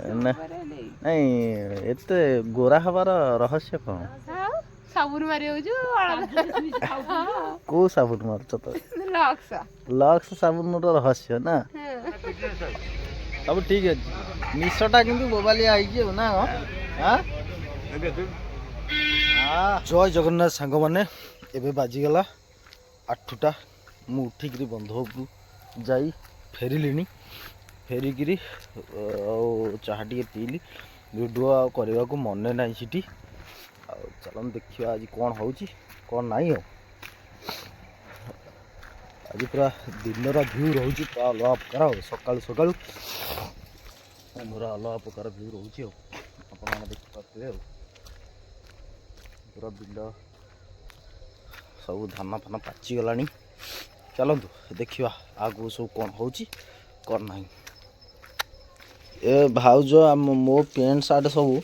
ନାଇଁ ଏତେ ଗୋରା ହବାର ରହସ୍ୟ କ'ଣ? ସାବୁନ ମାରି ହଉଛୁ କୋଉ ସାବୁନ ମାରୁଛ ତ? ଲକ୍ସ ସାବୁନର ରହସ୍ୟ ନା? ସବୁ ଠିକ ଅଛି, ନିଶଟା କିନ୍ତୁ ବୋବାଲିଆ ହେଇଛି ଆଉ ନା? ଜୟ ଜଗନ୍ନାଥ ସାଙ୍ଗମାନେ, ଏବେ ବାଜିଗଲା 8ଟା। ମୁଁ ଉଠିକିରି ବନ୍ଧକୁ ଯାଇ ଫେରିଲିଣି। ଫେରିକିରି ଆଉ ଚାହା ଟିକେ ପିଇଲି। ଭିଡ଼ିଓ ଆଉ କରିବାକୁ ମନେ ନାହିଁ ସେଠି। ଆଉ ଚାଲନ୍ତୁ ଦେଖିବା ଆଜି କ'ଣ ହେଉଛି କ'ଣ ନାହିଁ। ଆଉ ଆଜି ପୁରା ଦିନର ଭ୍ୟୁ ରହୁଛି ପୁରା ଅଲଗା ପ୍ରକାର। ଆଉ ସକାଳୁ ସକାଳୁ ପୁରା ଅଲଗା ପ୍ରକାର ଭ୍ୟୁ ରହୁଛି। ଆଉ ଆପଣମାନେ ଦେଖିପାରୁଥିବେ। ଆଉ ପୁରା ବିଲ ସବୁ ଧାନ ଫାନ ପାଚିଗଲାଣି। ଚାଲନ୍ତୁ ଦେଖିବା ଆଗକୁ ସବୁ କ'ଣ ହେଉଛି କ'ଣ ନାହିଁ। ଏ ଭାଉଜ ମୋ ପ୍ୟାଣ୍ଟ ସାର୍ଟ ସବୁ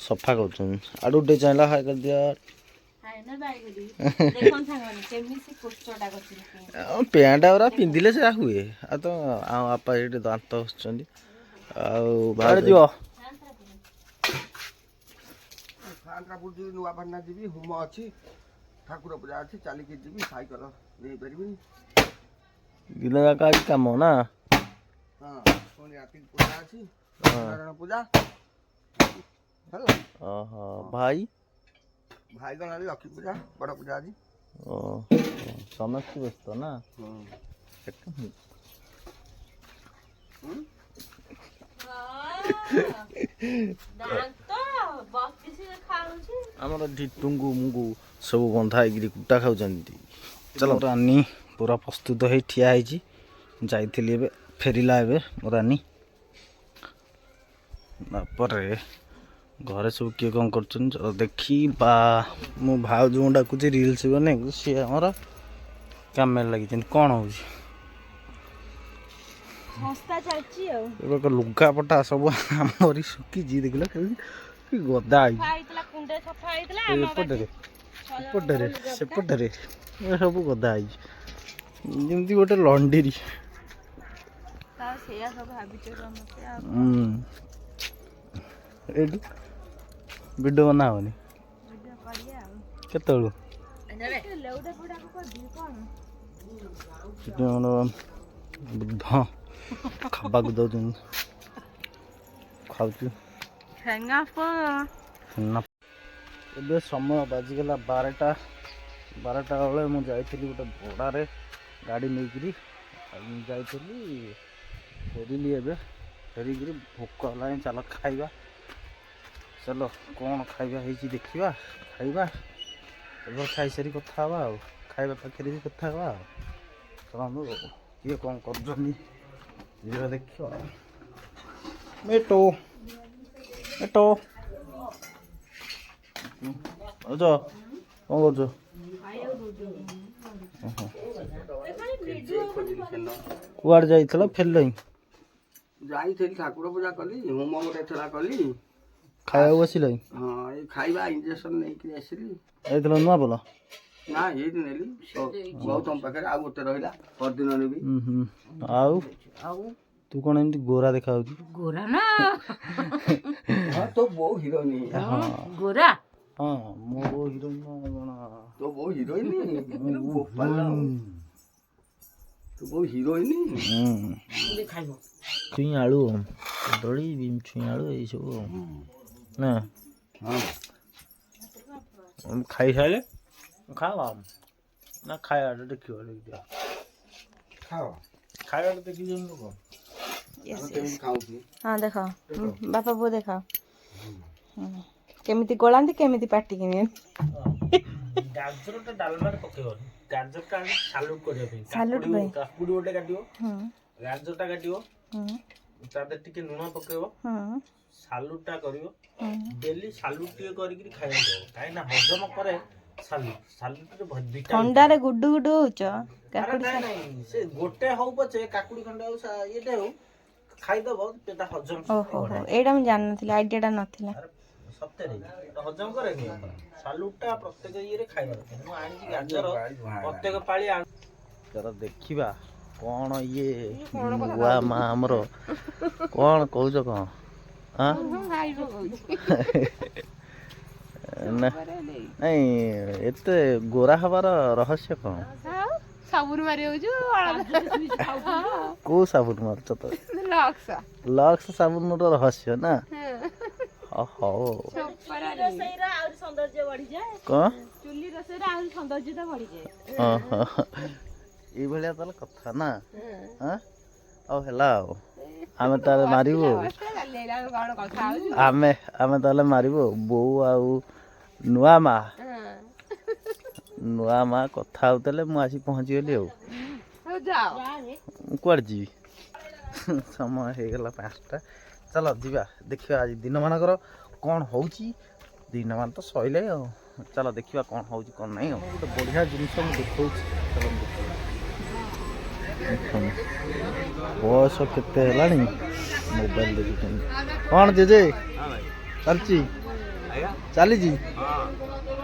ସଫା କରୁଛନ୍ତି। ଆଡ଼ୁ ଟିକେ ଚାହିଁଲା ହାଇ କରିଦିଅ। ପ୍ୟାଣ୍ଟ ଗୁରା ପିନ୍ଧିଲେ ସେଟା ହୁଏ। ଆଉ ତ ଆଉ ବାପା ଏଠି ଦାନ୍ତ ଘଷୁଛନ୍ତି। ଆଉ ବାହାରେ ଯିବ ନୂଆପାଟଣା ଯିବି, ହୋମ ଅଛି, ଠାକୁର ପୂଜା ଅଛି, ଚାଲିକି ଯିବି, ସାଇକେଲ ନେଇପାରିବିନି। ଦିନ ଯାକ ଆଜି କାମ ନା? ହଁ, ପୁଣି ରାତିକି ପୂଜା ଅଛି, ନାରାୟଣ ପୂଜା ହେଲା। ଓହୋ, ଭାଇ ଭାଇ ଗଲାଣି ଲକ୍ଷ୍ମୀ ପୂଜା, ବଡ଼ ପୂଜା ଆଜି। ସମସ୍ତେ ବ୍ୟସ୍ତ ନା? ଆମର ଏଠି ଟୁଙ୍ଗୁ ମୁଙ୍ଗୁ ସବୁ ବନ୍ଧା ହେଇକିରି କୁଟା ଖାଉଛନ୍ତି। ଚାଲ ରାନୀ ପୁରା ପ୍ରସ୍ତୁତ ହେଇ ଠିଆ ହେଇଛି। ଯାଇଥିଲି ଏବେ, ଫେରିଲା ଏବେ ମୋ ରାନୀ। ତାପରେ ଘରେ ସବୁ କିଏ କ'ଣ କରୁଛନ୍ତି ଦେଖିବା। ମୁଁ ଭାଉଜଙ୍କୁ ଡାକୁଛି ରିଲ୍ସ ବନେଇକୁ, ସିଏ ଆମର କାମରେ ଲାଗିଛନ୍ତି। କ'ଣ ହେଉଛି ଏବେ ଲୁଗାପଟା ସବୁ ଆମରି ଶୁଖିଛି। ଦେଖିଲ କି ଗଦା ହେଇଛି। ଏପଟରେ ସେପଟରେ ସବୁ ଗଦା ହେଇଛି, ଯେମିତି ଗୋଟେ ଲଣ୍ଡ୍ରି। ଏଇଠି ଭିଡ଼ିଓ ବନା ହବନି କେତେବେଳୁ? ଆମର ବୁଦ୍ଧ ଖାବାକୁ ଦଉଛନ୍ତି, ଖାଉଛୁ। ଏବେ ସମୟ ବାଜିଗଲା 12ଟା। 12ଟା ବେଳେ ମୁଁ ଯାଇଥିଲି ଗୋଟେ ଭଡ଼ାରେ ଗାଡ଼ି ନେଇକିରି ଯାଇଥିଲି। ଫେରିଲି ଏବେ, ଫେରିକିରି ଭୋକ ହେଲାଣି। ଚାଲ ଖାଇବା। ଚାଲ କ'ଣ ଖାଇବା ହେଇଛି ଦେଖିବା, ଖାଇବା। ଏବେ ଖାଇସାରି କଥା ହେବା। ଆଉ ଖାଇବା ପାଖରେ ବି କଥା ହେବା। ଆଉ ଚାଲନ୍ତୁ କିଏ କ'ଣ କରୁଛନ୍ତି ଯିବା ଦେଖିବା। ମେଟୋ ମେଟୋ ଭାଉଜ କ'ଣ କରୁଛ? କୁଆଡ଼େ ଯାଇଥିଲ ଫେରିଲଇଁ? ଯାଇଥିଲି ଠାକୁର ପୂଜା କଲି, ହୋମ ଗୋଟେ ଥରା କଲି, ଖାଇବାକୁ ବସିଲଇଁ? ହଁ, ଏଇ ଖାଇବା ଇଞ୍ଜେକ୍ସନ ନେଇକି ଆସିଲି। ଯାଇଥିଲ ନୂଆପୋଲ? ନା, ଏଇଠି ନେଲି ବହୁତ ତମ ପାଖରେ। ଆଉ ଗୋଟେ ରହିଲା, ପରଦିନ ନେବି। ଆଉ ତୁ କ'ଣ ଏମିତି ଗୋରା ଦେଖାଯାଉଛି? ଗୋରା ନା? ତୋ ବୋଉ ହିରୋଇନ। ଗୋରା? ହଁ, ମୋ ବୋଉ ହିରୋଇନ। କ'ଣ ତୋ ବୋଉ ହିରୋଇନ? ତୋ ବୋଉ ହିରୋଇନ। ଛୁଇଁ ଆଳୁ, କଦଳୀ, ଛୁଇଁ ଆଳୁ ଏଇସବୁ ନା? ଖାଇସାରିଲେ ଖାଅ ନା? ଖାଇବାଟା ଦେଖିବ, ଦେଖିଦିଅ। ଖାଇବାଟା ଦେଖିଛନ୍ତି ଲୋକ। ହଁ, ଦେଖ ବାପା ବୋଉ ଦେଖ କେମିତି ଗୋଳାନ୍ତି, କେମିତି ପାଟିକି ନିଅନ୍ତି। ଗାଜରଟା ଡାଲମାରେ ପକେଇବନି। ଗାଜରଟା ସାଲୁଟ୍ କରିବା ପାଇଁ। କାକୁଡ଼ି ଗୋଟେ କାଟିବ, ଗାଜରଟା କାଟିବ, ତା ଦେହରେ ଟିକେ ଲୁଣ ପକେଇବ, ସାଲୁଟ୍ଟା କରିବ। ଡେଲି ସାଲୁଟ୍ ଟିକେ କରିକିରି ଖାଇବାକୁ ଦେବ, କାହିଁକିନା ହଜମ କରେ ସାଲୁଟ୍। ସାଲୁଟ୍ରେ ଥଣ୍ଡାରେ ଗୁଡୁ ଗୁଡୁ ହଉଛ। ସେ ଗୋଟେ ହଉ ପଛେ, କାକୁଡ଼ି ଖଣ୍ଡେ ହଉ, ଇଏଟେ ହଉ, ଖାଇଦବ, ସେଟା ହଜମ। ଓହୋ, ଏଇଟା ମୁଁ ଜାଣିନଥିଲି, ଆଇଡିଆଟା ନଥିଲା। ସତରେ ହଜମ କରେନି। ସାଲୁଟ୍ଟା ପ୍ରତ୍ୟେକ ଇଏରେ ଖାଇବା ଦରକାର। ମୁଁ ଆଣିଛି ଗାଜର ପ୍ରତ୍ୟେକ ପାଳି ତାର ଦେଖିବା କ'ଣ ଇଏ ଗୁଆ ମା ଆମର କ'ଣ କହୁଛ କ'ଣ? ହଁ ନା ନାଇଁ ଏତେ ଗୋରା ହବାର ରହସ୍ୟ କ'ଣ? ସାବୁନ ମାରି ହଉଛୁ କୋଉ ସାବୁନ ମାରୁଛ ତ? ଲକ୍ସ ସାବୁନର ରହସ୍ୟ ନା? ହଉ କ'ଣ ଏଇଭଳିଆ ତାହେଲେ କଥା ନା? ଆଉ ହେଲା ଆଉ ଆମେ ତାହେଲେ ମାରିବୁ ଆମେ ତାହେଲେ ମାରିବୁ ବୋଉ ଆଉ ନୂଆ ମା କଥା ହଉଥିଲେ ମୁଁ ଆସି ପହଞ୍ଚିଗଲି ଆଉ ମୁଁ କୁଆଡ଼େ ଯିବି ସମୟ ହେଇଗଲା 5ଟା ଚାଲ ଯିବା ଦେଖିବା ଆଜି ଦିନମାନଙ୍କର କ'ଣ ହେଉଛି ଦିନମାନ ତ ସଇଲେ ଆଉ ଚାଲ ଦେଖିବା କ'ଣ ହେଉଛି କ'ଣ ନାହିଁ ଆଉ ଗୋଟେ ବଢ଼ିଆ ଜିନିଷ ମୁଁ ଦେଖାଉଛି ଚାଲ ଦେଖିବା ବୟସ କେତେ ହେଲାଣି ମୋବାଇଲ ଦେଖୁଛନ୍ତି କ'ଣ ଜେଜେ ଚାଲିଛି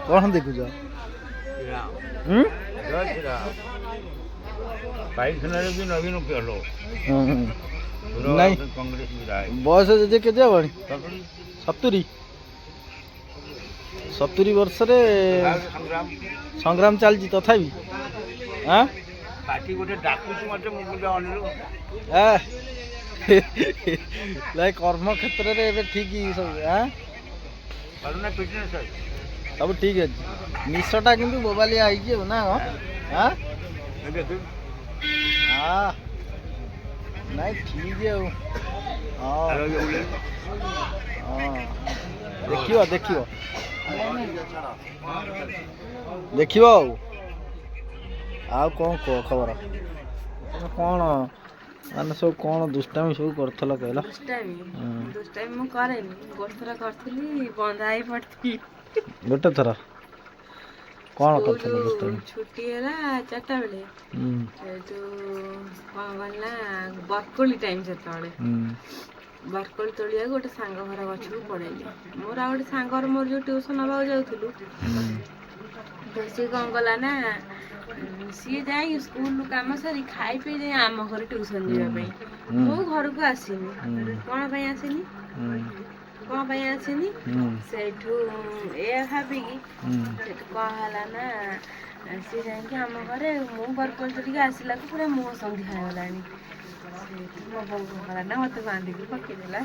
କ'ଣ ଦେଖୁଛ? ନାଇଁ ବୟସ ଜେଜେ କେତେ ହବଣି? 70 ବର୍ଷରେ ସଂଗ୍ରାମ ଚାଲିଛି ତଥାପି କର୍ମ କ୍ଷେତ୍ରରେ ଏବେ ଠିକ ସବୁ ଠିକ ଅଛି ନିଶଟା କିନ୍ତୁ ବୋବାଲିଆ ହେଇଛି ଆଉ ନା ନାଇଁ ଠିକ ଆଉ ଦେଖିବ ଆଉ କ'ଣ କୁହ ଖବର କ'ଣ ମାନେ ସବୁ କ'ଣ ଦୁଷ୍ଟାମି ସବୁ କରୁଥିଲ କହିଲ? ଦୁଷ୍ଟାମି ମୁଁ କରେନି ଗୋଟେ ଥର କରିଥିଲି ବନ୍ଧା ହେଇ ପଡ଼ିଥିଲି ଗୋଟେ ଥର କ'ଣ କରିଥିଲ ଦୁଷ୍ଟାମି? ଛୁଟି ହେଲା 4ଟା ବେଳେ ସେଠୁ କ'ଣ କଲି ନା ବରକୋଳି ଟାଇମ୍ ସେତେବେଳେ ବରକୋଳି ତୋଳିବାକୁ ଗୋଟେ ସାଙ୍ଗ ଘର ଗଛକୁ ପଳେଇଲି ମୋର ଆଉ ଗୋଟେ ସାଙ୍ଗର ମୋର ଯେଉଁ ଟ୍ୟୁସନ୍ ନେବାକୁ ଯାଉଥିଲୁ ସିଏ କ'ଣ କଲା ନା ସିଏ ଯାଇକି ସ୍କୁଲରୁ କାମ ସାରି ଖାଇ ପିଇ ଯାଇ ଆମ ଘରେ ଟ୍ୟୁସନ୍ ଯିବା ପାଇଁ ମୁଁ ଘରକୁ ଆସିନି କ'ଣ ପାଇଁ ଆସିନି ସେଇଠୁ ଏଇଆ ଭାବିକି ସେଠୁ କ'ଣ ହେଲା ନା ସିଏ ଯାଇକି ଆମ ଘରେ ମୁଁ ବରକୋଳି ତୋଳିକି ଆସିଲାକୁ ପୁରା ମୁହଁ ସନ୍ଧ୍ୟା ହେଇଗଲାଣି ସେଇଠୁ ମୋ ବୋଉ କ'ଣ କଲା ନା ମୋତେ ବାନ୍ଧିକି ପକେଇଦେଲେ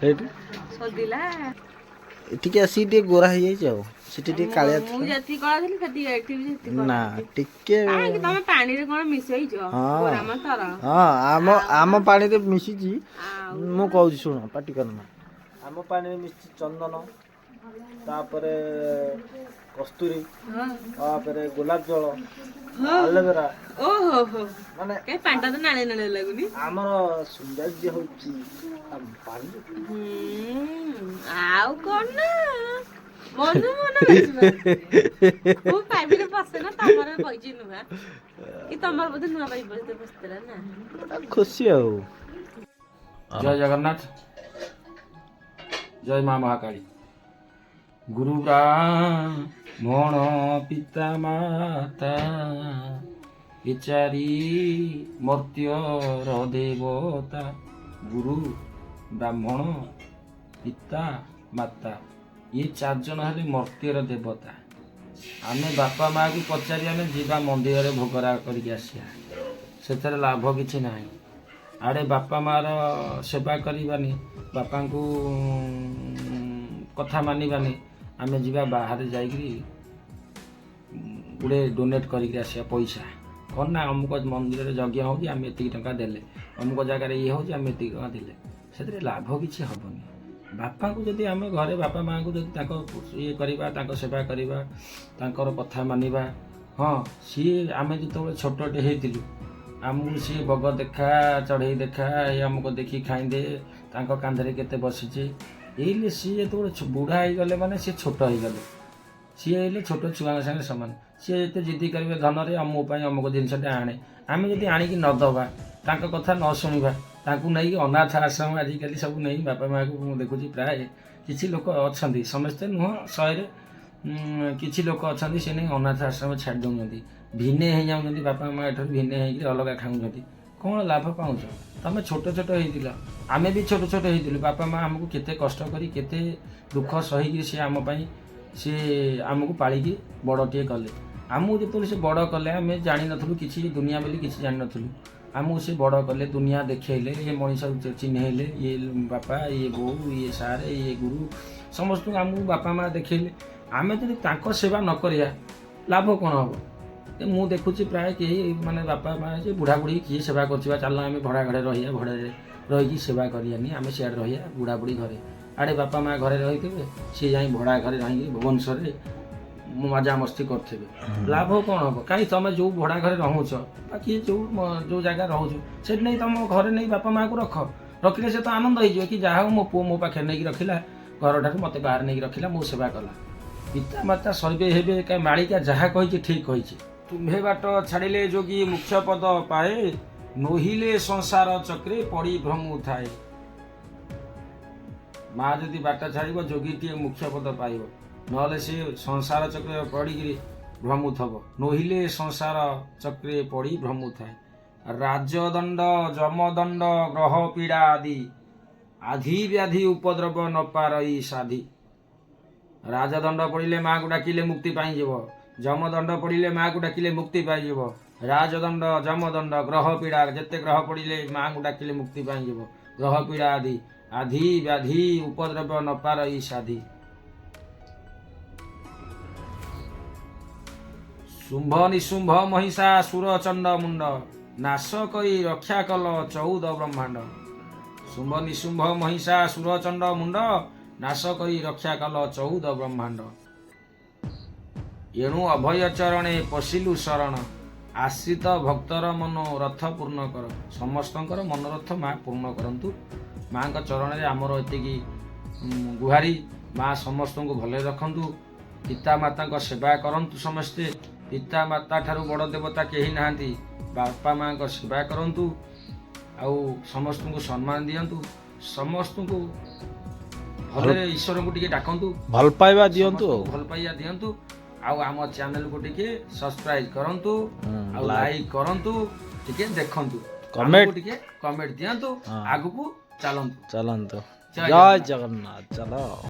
ସେଇଠୁ ଶୋଧିଲା ଟିକେ ଆସିକି ଟିକେ ଗୋରା ହେଇଯାଇଛି ଆଉ ସେଠି ଟିକେ କାଳିଆ ମୁଁ ଯେତିକି କଳା ଥିଲି ସେତିକି ଏଠି ବି ସେତିକି ନା ଟିକେ ତମେ ପାଣିରେ କ'ଣ ମିଶେଇଛ? ଆମ ପାଣିରେ ମିଶିଛି ମୁଁ କହୁଛି ଶୁଣ ପାଟି କରନା ଆମ ପାଣିରେ ମିଶିଛି ଚନ୍ଦନ ତାପରେ କସ୍ତୁରୀ ତାପରେ ଗୋଲାପ ଜଳ ଆଲୋଭେରା ମାନେ ପାଣିଟା ତ ନାଳିଆ ନାଳିଆ ଲାଗୁନି ଆମର ସୌନ୍ଦର୍ଯ୍ୟ ହଉଛି ଆଉ କ'ଣ ନା ମୁଁ ପାଇପରେ ପଶେ ନା ତମର କହିଛି ନୂଆ କି ତମର ବୋଧେ ନୂଆ ପାଇପ ପଶିଥିଲା ନା ଖୁସି ଆଉ ଜୟ ଜଗନ୍ନାଥ ଜୟ ମା ମହାକାଳୀ ଗୁରୁ ବ୍ରାହ୍ମଣ ପିତା ମାତା ଏ ଚାରି ମର୍ତ୍ତ୍ୟର ଦେବତା ଗୁରୁ ବ୍ରାହ୍ମଣ ପିତା ମାତା ଇଏ 4 ଜଣ ହେଲେ ମର୍ତ୍ତ୍ୟର ଦେବତା ଆମେ ବାପା ମାଆକୁ ପଚାରି ଆମେ ଯିବା ମନ୍ଦିରରେ ଭୋଗରାଗ କରିକି ଆସିବା ସେଥିରେ ଲାଭ କିଛି ନାହିଁ ଆଡ଼େ ବାପା ମାଆର ସେବା କରିବାନି ବାପାଙ୍କୁ କଥା ମାନିବାନି ଆମେ ଯିବା ବାହାରେ ଯାଇକିରି ଗୋଟେ ଡୋନେଟ୍ କରିକି ଆସିବା ପଇସା କ'ଣ ନା ଅମୁକ ମନ୍ଦିରରେ ଯଜ୍ଞ ହେଉଛି ଆମେ ଏତିକି ଟଙ୍କା ଦେଲେ ଅମୁକ ଜାଗାରେ ଇଏ ହେଉଛି ଆମେ ଏତିକି ଟଙ୍କା ଦେଲେ ସେଥିରେ ଲାଭ କିଛି ହେବନି ବାପାଙ୍କୁ ଯଦି ଆମେ ଘରେ ବାପା ମାଆଙ୍କୁ ଯଦି ତାଙ୍କ ଇଏ କରିବା ତାଙ୍କ ସେବା କରିବା ତାଙ୍କର କଥା ମାନିବା ହଁ ସିଏ ଆମେ ଯେତେବେଳେ ଛୋଟଟେ ହେଇଥିଲୁ ଆମକୁ ସିଏ ବଗ ଦେଖା ଚଢ଼େଇ ଦେଖା ଏ ଆମକୁ ଦେଖି ଖାଇଦେ ତାଙ୍କ କାନ୍ଧରେ କେତେ ବସିଛି ଏଇଲେ ସିଏ ଯେତେବେଳେ ବୁଢ଼ା ହେଇଗଲେ ମାନେ ସିଏ ଛୋଟ ହେଇଗଲେ ସିଏ ହେଲେ ଛୋଟ ଛୁଆଙ୍କ ସାଙ୍ଗେ ସମାନ ସିଏ ଯେତେ ଜିଦି କରିବେ ଧନରେ ମୋ ପାଇଁ ଅମୁକ ଜିନିଷଟା ଆଣେ ଆମେ ଯଦି ଆଣିକି ନ ଦେବା ତାଙ୍କ କଥା ନ ଶୁଣିବା ତାଙ୍କୁ ନେଇକି ଅନାଥ ଆଶ୍ରମ ଆଜିକାଲି ସବୁ ନେଇ ବାପା ମାଆକୁ ମୁଁ ଦେଖୁଛି ପ୍ରାୟ କିଛି ଲୋକ ଅଛନ୍ତି ସମସ୍ତେ ନୁହଁ 100ରେ କିଛି ଲୋକ ଅଛନ୍ତି ସେ ନେଇ ଅନାଥ ଆଶ୍ରମ ଛାଡ଼ି ଦେଉଛନ୍ତି ଭିନେ ହେଇଯାଉଛନ୍ତି ବାପା ମାଆ ଏଠାରୁ ଭିନେ ହେଇକି ଅଲଗା ଖାଉଛନ୍ତି କ'ଣ ଲାଭ ପାଉଛ? ତମେ ଛୋଟ ଛୋଟ ହେଇଥିଲ, ଆମେ ବି ଛୋଟ ଛୋଟ ହେଇଥିଲୁ। ବାପା ମା ଆମକୁ କେତେ କଷ୍ଟ କରି କେତେ ଦୁଃଖ ସହିକି ସେ ଆମ ପାଇଁ ସେ ଆମକୁ ପାଳିକି ବଡ଼ଟିଏ କଲେ। ଆମକୁ ଯେତେବେଳେ ସେ ବଡ଼ କଲେ ଆମେ ଜାଣିନଥିଲୁ କିଛି, ଦୁନିଆ ବୋଲି କିଛି ଜାଣିନଥିଲୁ। ଆମକୁ ସେ ବଡ଼ କଲେ, ଦୁନିଆ ଦେଖେଇଲେ, ଇଏ ମଣିଷ ଚିହ୍ନେଇଲେ, ଇଏ ବାପା, ଇଏ ବୋଉ, ଇଏ ସାର୍, ଇଏ ଗୁରୁ, ସମସ୍ତଙ୍କୁ ଆମକୁ ବାପା ମା ଦେଖେଇଲେ। ଆମେ ଯଦି ତାଙ୍କ ସେବା ନ କରିବା ଲାଭ କ'ଣ ହେବ? ମୁଁ ଦେଖୁଛି ପ୍ରାୟ କେହି ମାନେ ବାପା ମା ଯେ ବୁଢ଼ାବୁଢ଼ୀ କିଏ ସେବା କରୁଥିବା, ଚାଲ ଆମେ ଭଡ଼ା ଘରେ ରହିବା, ଭଡ଼ାରେ ରହିକି ସେବା କରିବାନି, ଆମେ ସିଆଡ଼େ ରହିବା ବୁଢ଼ାବୁଢ଼ୀ ଘରେ। ଆଡ଼େ ବାପା ମା ଘରେ ରହିଥିବେ, ସିଏ ଯାଇ ଭଡ଼ା ଘରେ ରହିକି ଭୁବନେଶ୍ୱରରେ ମଜାମସ୍ତି କରୁଥିବେ। ଲାଭ କ'ଣ ହେବ? କାହିଁ ତମେ ଯେଉଁ ଭଡ଼ା ଘରେ ରହୁଛ ବା କିଏ ଯେଉଁ ଜାଗା ରହୁଛ ସେଠି ନେଇ ତମ ଘରେ ନେଇ ବାପା ମାଆକୁ ରଖିଲେ ସେ ତ ଆନନ୍ଦ ହେଇଯିବ କି ଯାହା ହଉ ମୋ ପୁଅ ମୋ ପାଖରେ ନେଇକି ରଖିଲା, ଘରଠାରୁ ମୋତେ ବାହାରେ ନେଇକି ରଖିଲା, ମୋ ସେବା କଲା। ପିତାମାତା ସର୍ବେ ହେବେ, କାହିଁ ମାଳିକା ଯାହା କହିଛି ଠିକ୍ କହିଛି। ତୁମ୍ଭେ ବାଟ ଛାଡ଼ିଲେ ଯୋଗୀ ମୁଖ୍ୟ ପଦ ପାଏ, ନୋହିଲେ ସଂସାର ଚକ୍ରେ ପଡ଼ି ଭ୍ରମୁ ଥାଏ। ମା ଯଦି ବାଟ ଛାଡ଼ିବ ଯୋଗୀଟିଏ ମୁଖ୍ୟ ପଦ ପାଇବ, ନହେଲେ ସେ ସଂସାର ଚକ୍ରରେ ପଡ଼ିକିରି ଭ୍ରମୁଥବ। ନୋହିଲେ ସଂସାର ଚକ୍ରେ ପଡ଼ି ଭ୍ରମୁଥାଏ। ରାଜଦଣ୍ଡ ଯମଦଣ୍ଡ ଗ୍ରହ ପୀଡ଼ା ଆଦି, ଆଧି ବ୍ୟାଧି ଉପଦ୍ରବ ନ ପାରଇ ସାଧି। ରାଜଦଣ୍ଡ ପଡ଼ିଲେ ମାଆକୁ ଡାକିଲେ ମୁକ୍ତି ପାଇଯିବ, ଯମଦଣ୍ଡ ପଡ଼ିଲେ ମାଆକୁ ଡାକିଲେ ମୁକ୍ତି ପାଇଯିବ। ରାଜଦଣ୍ଡ ଯମଦଣ୍ଡ ଗ୍ରହ ପୀଡ଼ା, ଯେତେ ଗ୍ରହ ପଡ଼ିଲେ ମାଆକୁ ଡାକିଲେ ମୁକ୍ତି ପାଇଯିବ। ଗ୍ରହ ପୀଡ଼ା ଆଦି, ଆଧି ବ୍ୟାଧି ଉପଦ୍ରବ ନ ପାରଇ ସାଧି। ଶୁମ୍ଭ ନିଶୁମ୍ଭ ମହିଷା ସୁର ଚଣ୍ଡ ମୁଣ୍ଡ, ନାଶ କରି ରକ୍ଷା କଲ 14 ବ୍ରହ୍ମାଣ୍ଡ। ଶୁମ୍ଭ ନିଶୁମ୍ଭ ମହିଷା ସୁର ଚଣ୍ଡ ମୁଣ୍ଡ, ନାଶ କରି ରକ୍ଷା କଲ 14 ବ୍ରହ୍ମାଣ୍ଡ। ଏଣୁ ଅଭୟ ଚରଣେ ପଶିଲୁ ଶରଣ, ଆଶ୍ରିତ ଭକ୍ତର ମନୋରଥ ପୂର୍ଣ୍ଣ କର। ସମସ୍ତଙ୍କର ମନୋରଥ ମା ପୂର୍ଣ୍ଣ କରନ୍ତୁ। ମାଙ୍କ ଚରଣରେ ଆମର ଏତିକି ଗୁହାରି। ମା ସମସ୍ତଙ୍କୁ ଭଲରେ ରଖନ୍ତୁ। ପିତାମାତାଙ୍କ ସେବା କରନ୍ତୁ ସମସ୍ତେ। ପିତାମାତା ଠାରୁ ବଡ଼ ଦେବତା କେହି ନାହାନ୍ତି। ବାପା ମାଙ୍କ ସେବା କରନ୍ତୁ, ଆଉ ସମସ୍ତଙ୍କୁ ସମ୍ମାନ ଦିଅନ୍ତୁ, ସମସ୍ତଙ୍କୁ ଭଲରେ ଈଶ୍ୱରଙ୍କୁ ଟିକେ ଡାକନ୍ତୁ, ଭଲ ପାଇବା ଦିଅନ୍ତୁ, ଭଲ ପାଇବା ଦିଅନ୍ତୁ। ଆଉ ଆମ ଚ୍ୟାନେଲକୁ ଟିକେ ସବସ୍କ୍ରାଇବ କରନ୍ତୁ, ଆଉ ଲାଇକ୍ କରନ୍ତୁ, ଟିକେ ଦେଖନ୍ତୁ, ଟିକେ କମେଣ୍ଟ ଦିଅନ୍ତୁ, ଆଗକୁ ଚାଲନ୍ତୁ। ଜୟ ଜଗନ୍ନାଥ। ଚାଲ।